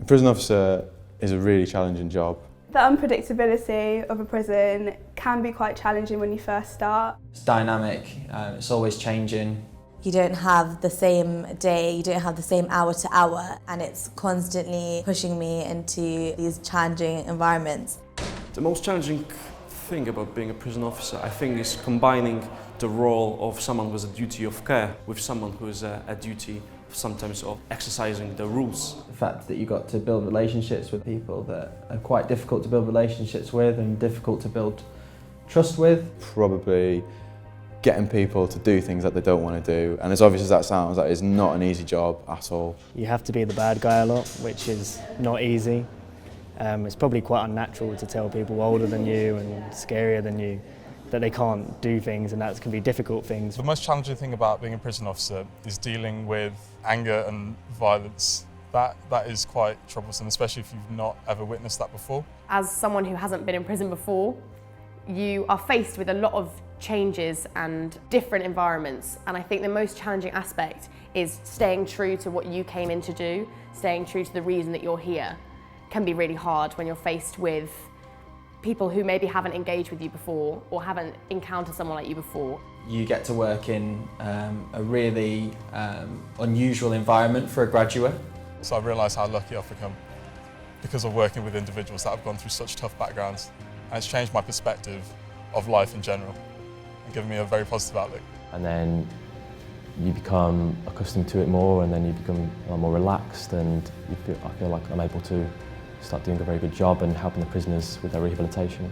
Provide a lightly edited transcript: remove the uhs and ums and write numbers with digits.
A prison officer is a really challenging job. The unpredictability of a prison can be quite challenging when you first start. It's dynamic, it's always changing. You don't have the same day, you don't have the same hour to hour, and it's constantly pushing me into these challenging environments. The most challenging thing about being a prison officer, I think, is combining the role of someone with a duty of care with someone who is a duty sometimes of exercising the rules. The fact that you got to build relationships with people that are quite difficult to build relationships with and difficult to build trust with. Probably getting people to do things that they don't want to do, and as obvious as that sounds, that is not an easy job at all. You have to be the bad guy a lot, which is not easy. It's probably quite unnatural to tell people older than you and scarier than you that they can't do things, and that can be difficult things. The most challenging thing about being a prison officer is dealing with anger and violence. That is quite troublesome, especially if you've not ever witnessed that before. As someone who hasn't been in prison before, you are faced with a lot of changes and different environments, and I think the most challenging aspect is staying true to what you came in to do, staying true to the reason that you're here. It can be really hard when you're faced with people who maybe haven't engaged with you before or haven't encountered someone like you before. You get to work in a really unusual environment for a graduate. So I've realised how lucky I've become because of working with individuals that have gone through such tough backgrounds, and it's changed my perspective of life in general and given me a very positive outlook. And then you become accustomed to it more, and then you become a lot more relaxed, and I feel like I'm able to start doing a very good job and helping the prisoners with their rehabilitation.